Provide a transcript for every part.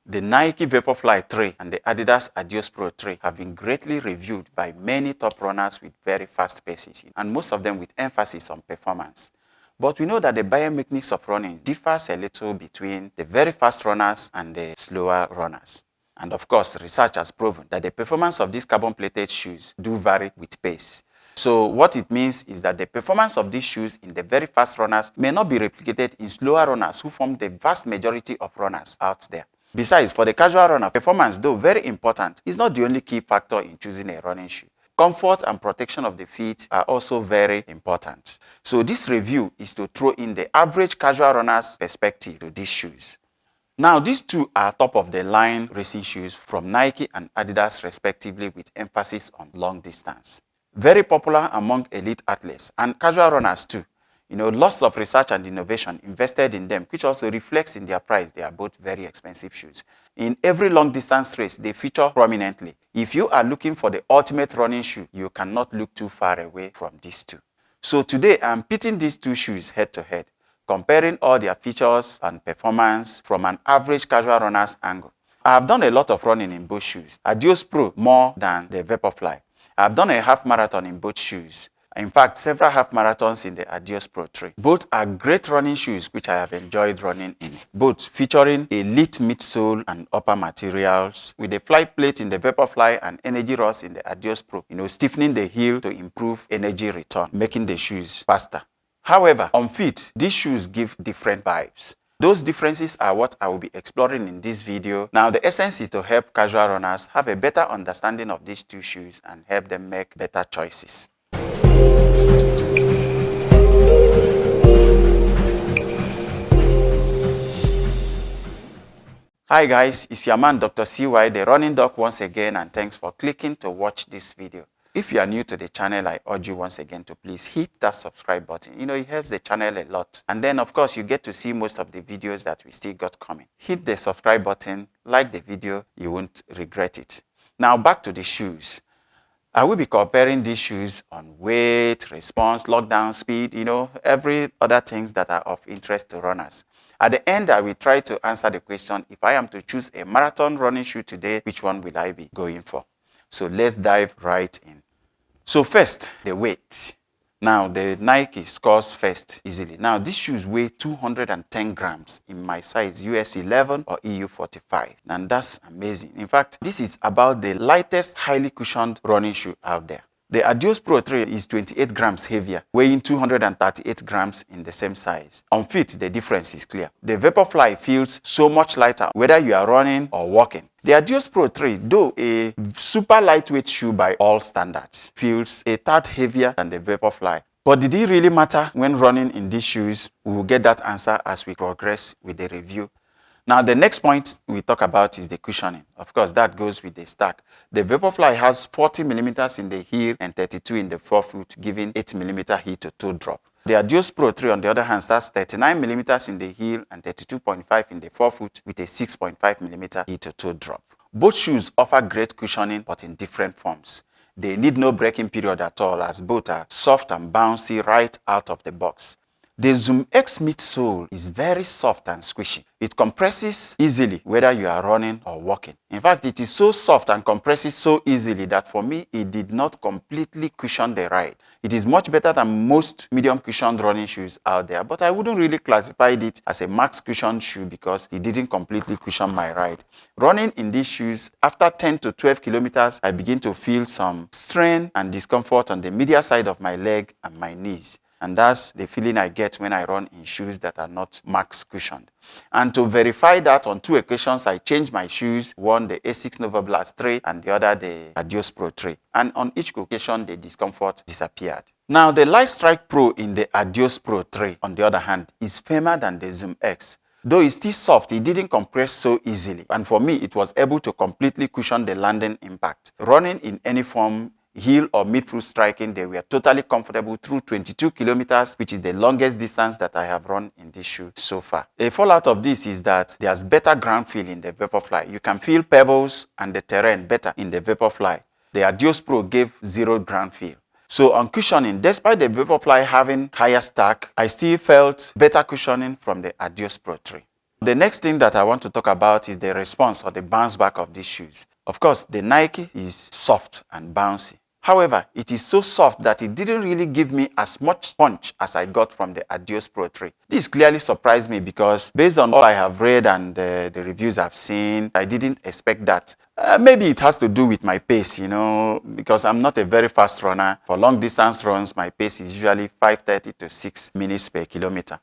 The Nike Vaporfly 3 and the Adidas Adios Pro 3 have been greatly reviewed by many top runners with very fast paces, and most of them with emphasis on performance. But we know that the biomechanics of running differs a little between the very fast runners and the slower runners. And of course, research has proven that the performance of these carbon-plated shoes do vary with pace. So what it means is that the performance of these shoes in the very fast runners may not be replicated in slower runners who form the vast majority of runners out there. Besides, for the casual runner, performance, though very important, is not the only key factor in choosing a running shoe. Comfort and protection of the feet are also very important. So this review is to throw in the average casual runner's perspective to these shoes. Now, these two are top-of-the-line racing shoes from Nike and Adidas respectively, with emphasis on long distance. Very popular among elite athletes and casual runners too. Lots of research and innovation invested in them, which also reflects in their price. They are both very expensive shoes. In every long-distance race, they feature prominently. If you are looking for the ultimate running shoe, you cannot look too far away from these two. So today, I'm pitting these two shoes head-to-head, comparing all their features and performance from an average casual runner's angle. I have done a lot of running in both shoes. Adios Pro more than the Vaporfly. I have done a half marathon in both shoes. In fact, several half marathons in the Adios Pro 3. Both are great running shoes which I have enjoyed running in. Both featuring elite midsole and upper materials, with a fly plate in the Vaporfly and energy rods in the Adios Pro, stiffening the heel to improve energy return, making the shoes faster. However, on feet, these shoes give different vibes. Those differences are what I will be exploring in this video. Now, the essence is to help casual runners have a better understanding of these two shoes and help them make better choices. Hi guys, it's your man Dr. CY, the running doc once again, and thanks for clicking to watch this video. If you are new to the channel, I urge you once again to please hit that subscribe button. It helps the channel a lot. And then of course you get to see most of the videos that we still got coming. Hit the subscribe button, like the video, you won't regret it. Now back to the shoes. I will be comparing these shoes on weight, response, lockdown speed, every other things that are of interest to runners. At the end, I will try to answer the question, if I am to choose a marathon running shoe today, which one will I be going for? So let's dive right in. So first, the weight. Now, the Nike scores first easily. Now, these shoes weigh 210 grams in my size US 11 or EU 45. And that's amazing. In fact, this is about the lightest highly cushioned running shoe out there. The Adios Pro 3 is 28 grams heavier, weighing 238 grams in the same size. On feet, the difference is clear. The Vaporfly feels so much lighter whether you are running or walking. The Adios Pro 3, though a super lightweight shoe by all standards, feels a tad heavier than the Vaporfly. But did it really matter when running in these shoes? We will get that answer as we progress with the review. Now, the next point we talk about is the cushioning. Of course, that goes with the stack. The Vaporfly has 40 millimeters in the heel and 32 in the forefoot, giving 8 millimeter heel to toe drop. The Adios Pro 3, on the other hand, has 39 millimeters in the heel and 32.5 in the forefoot, with a 6.5 millimeter heel to toe drop. Both shoes offer great cushioning, but in different forms. They need no breaking period at all, as both are soft and bouncy right out of the box. The Zoom X midsole is very soft and squishy. It compresses easily whether you are running or walking. In fact, it is so soft and compresses so easily that for me, it did not completely cushion the ride. It is much better than most medium cushioned running shoes out there, but I wouldn't really classify it as a max cushioned shoe because it didn't completely cushion my ride. Running in these shoes, after 10 to 12 kilometers, I begin to feel some strain and discomfort on the medial side of my leg and my knees. And that's the feeling I get when I run in shoes that are not max cushioned. And to verify that, on 2 occasions, I changed my shoes, one the A6 Nova Blast 3 and the other the Adios Pro 3. And on each occasion, the discomfort disappeared. Now, the Light Strike Pro in the Adios Pro 3, on the other hand, is firmer than the Zoom X. Though it's still soft, it didn't compress so easily. And for me, it was able to completely cushion the landing impact. Running in any form, heel or midfoot striking, they were totally comfortable through 22 kilometers, which is the longest distance that I have run in this shoe so far. A fallout of this is that there's better ground feel in the Vaporfly. You can feel pebbles and the terrain better in the Vaporfly. The Adios Pro gave 0 ground feel. So on cushioning, despite the Vaporfly having higher stack, I still felt better cushioning from the Adios Pro 3. The next thing that I want to talk about is the response or the bounce back of these shoes. Of course, the Nike is soft and bouncy. However, it is so soft that it didn't really give me as much punch as I got from the Adios Pro 3. This clearly surprised me because based on all I have read and the reviews I've seen, I didn't expect that. Maybe it has to do with my pace, because I'm not a very fast runner. For long distance runs, my pace is usually 5:30 to 6 minutes per kilometer.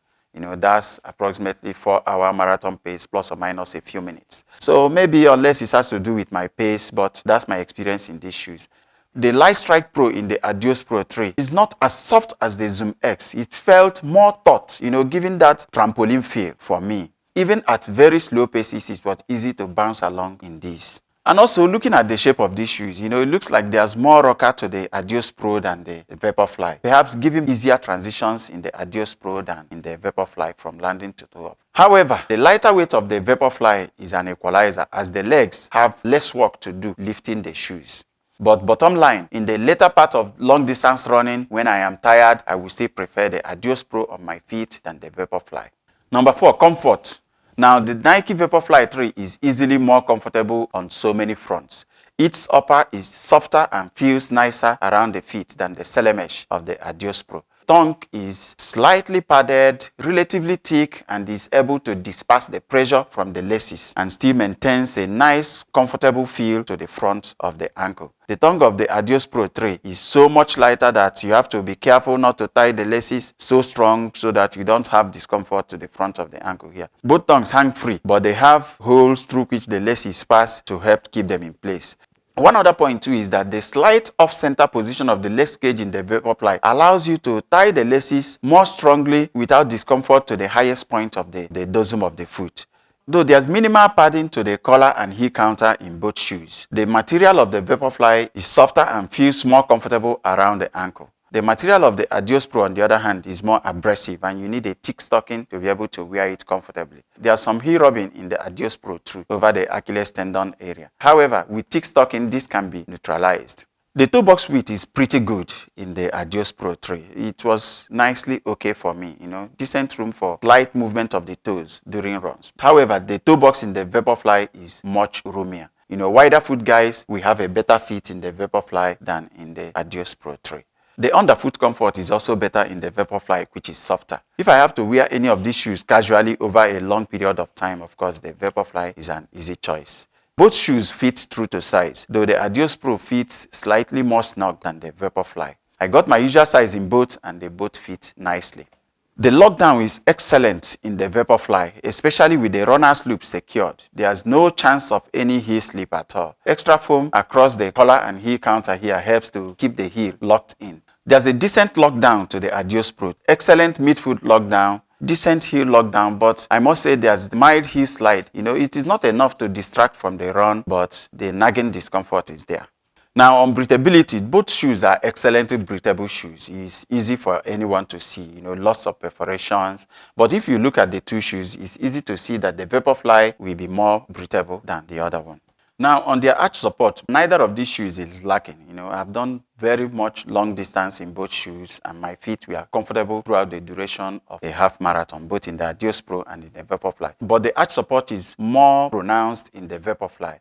That's approximately 4-hour marathon pace plus or minus a few minutes. So maybe unless it has to do with my pace, but that's my experience in these shoes. The Light Strike Pro in the Adios Pro 3 is not as soft as the Zoom X. It felt more taut, giving that trampoline feel for me. Even at very slow paces, it was easy to bounce along in these. And also looking at the shape of these shoes, it looks like there's more rocker to the Adios Pro than the Vaporfly. Perhaps giving easier transitions in the Adios Pro than in the Vaporfly from landing to toe up. However, the lighter weight of the Vaporfly is an equalizer as the legs have less work to do lifting the shoes. But bottom line, in the later part of long distance running, when I am tired, I will still prefer the Adios Pro on my feet than the Vaporfly. Number 4, comfort. Now, the Nike Vaporfly 3 is easily more comfortable on so many fronts. Its upper is softer and feels nicer around the feet than the Celemesh of the Adios Pro. Tongue is slightly padded, relatively thick, and is able to disperse the pressure from the laces and still maintains a nice, comfortable feel to the front of the ankle. The tongue of the Adios Pro 3 is so much lighter that you have to be careful not to tie the laces so strong so that you don't have discomfort to the front of the ankle here. Both tongues hang free, but they have holes through which the laces pass to help keep them in place. One other point too is that the slight off-center position of the lace cage in the Vaporfly allows you to tie the laces more strongly without discomfort to the highest point of the dorsum of the foot. Though there's minimal padding to the collar and heel counter in both shoes, the material of the Vaporfly is softer and feels more comfortable around the ankle. The material of the Adios Pro, on the other hand, is more abrasive and you need a thick stocking to be able to wear it comfortably. There's some heel rubbing in the Adios Pro too over the Achilles tendon area. However, with thick stocking, this can be neutralized. The toe box width is pretty good in the Adios Pro 3. It was nicely okay for me, decent room for slight movement of the toes during runs. However, the toe box in the Vaporfly is much roomier. Wider foot guys, we have a better fit in the Vaporfly than in the Adios Pro 3. The underfoot comfort is also better in the Vaporfly, which is softer. If I have to wear any of these shoes casually over a long period of time, of course, the Vaporfly is an easy choice. Both shoes fit true to size, though the Adios Pro fits slightly more snug than the Vaporfly. I got my usual size in both and they both fit nicely. The lockdown is excellent in the Vaporfly, especially with the runner's loop secured. There's no chance of any heel slip at all. Extra foam across the collar and heel counter here helps to keep the heel locked in. There's a decent lockdown to the Adios Pro. Excellent midfoot lockdown, decent heel lockdown, but I must say there's mild heel slide. It is not enough to distract from the run, but the nagging discomfort is there. Now, on breathability, both shoes are excellently breathable shoes. It's easy for anyone to see, lots of perforations. But if you look at the two shoes, it's easy to see that the Vaporfly will be more breathable than the other one. Now, on their arch support, neither of these shoes is lacking. I've done very much long distance in both shoes, and my feet were comfortable throughout the duration of a half marathon, both in the Adios Pro and in the Vaporfly. But the arch support is more pronounced in the Vaporfly.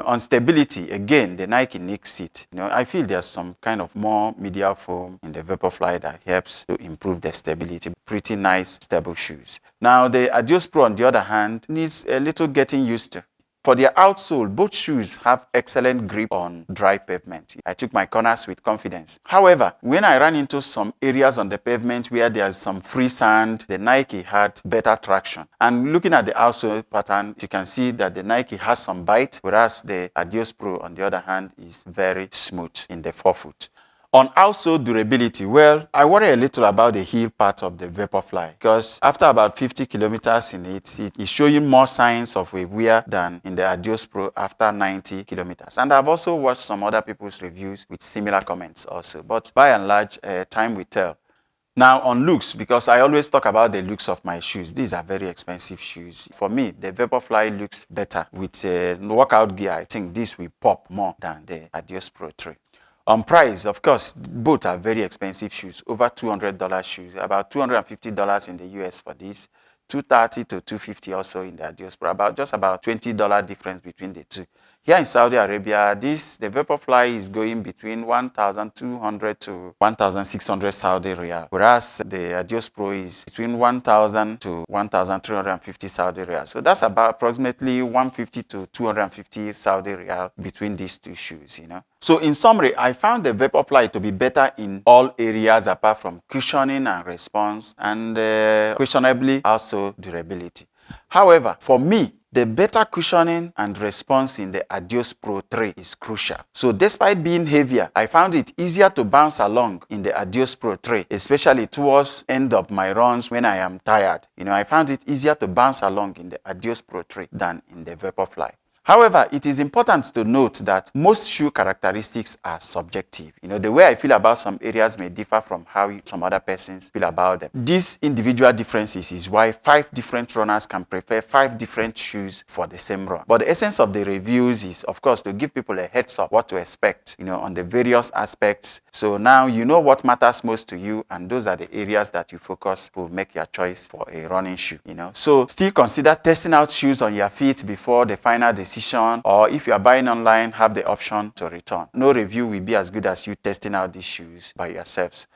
On stability, again, the Nike nicks it. I feel there's some kind of more medial foam in the Vaporfly that helps to improve the stability. Pretty nice, stable shoes. Now, the Adios Pro, on the other hand, needs a little getting used to. For their outsole, both shoes have excellent grip on dry pavement. I took my corners with confidence. However, when I ran into some areas on the pavement where there's some free sand, the Nike had better traction. And looking at the outsole pattern, you can see that the Nike has some bite, whereas the Adios Pro, on the other hand, is very smooth in the forefoot. On outsole durability, well, I worry a little about the heel part of the Vaporfly because after about 50 kilometers in it is showing more signs of a wear than in the Adios Pro after 90 kilometers. And I've also watched some other people's reviews with similar comments also. But by and large, time will tell. Now on looks, because I always talk about the looks of my shoes. These are very expensive shoes. For me, the Vaporfly looks better. With workout gear, I think this will pop more than the Adios Pro 3. On price, of course, both are very expensive shoes, over $200 shoes, about $250 in the US for this, $230 to $250 also in the Adios Pro, just about $20 difference between the two. Here in Saudi Arabia, the Vaporfly is going between 1,200 to 1,600 Saudi Riyal, whereas the Adios Pro is between 1,000 to 1,350 Saudi Riyal. So that's about approximately 150 to 250 Saudi Riyal between these two shoes, So in summary, I found the Vaporfly to be better in all areas apart from cushioning and response, and questionably also durability. However, for me, the better cushioning and response in the Adios Pro 3 is crucial. So despite being heavier, I found it easier to bounce along in the Adios Pro 3, especially towards end of my runs when I am tired. I found it easier to bounce along in the Adios Pro 3 than in the Vaporfly. However, it is important to note that most shoe characteristics are subjective. The way I feel about some areas may differ from how some other persons feel about them. These individual differences is why 5 different runners can prefer 5 different shoes for the same run. But the essence of the reviews is, of course, to give people a heads up what to expect, on the various aspects. So now you know what matters most to you, and those are the areas that you focus to make your choice for a running shoe. So still consider testing out shoes on your feet before the final decision, or if you are buying online, have the option to return. No review will be as good as you testing out these shoes by yourselves.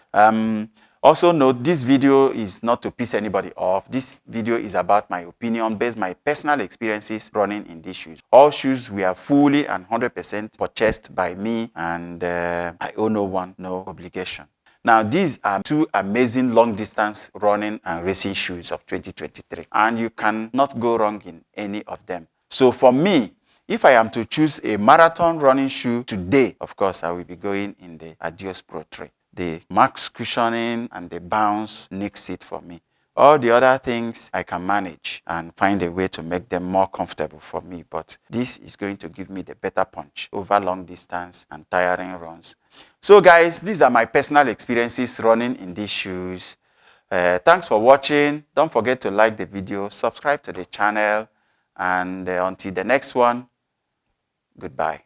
Also note, this video is not to piss anybody off. This video is about my opinion based on my personal experiences running in these shoes. All shoes were fully and 100% purchased by me, and I owe no one, no obligation. Now, these are 2 amazing long-distance running and racing shoes of 2023, and you cannot go wrong in any of them. So for me, if I am to choose a marathon running shoe today, of course, I will be going in the Adios Pro 3. The max cushioning and the bounce nicks it for me. All the other things I can manage and find a way to make them more comfortable for me, but this is going to give me the better punch over long distance and tiring runs. So guys, these are my personal experiences running in these shoes. Thanks for watching. Don't forget to like the video, subscribe to the channel, and until the next one, goodbye.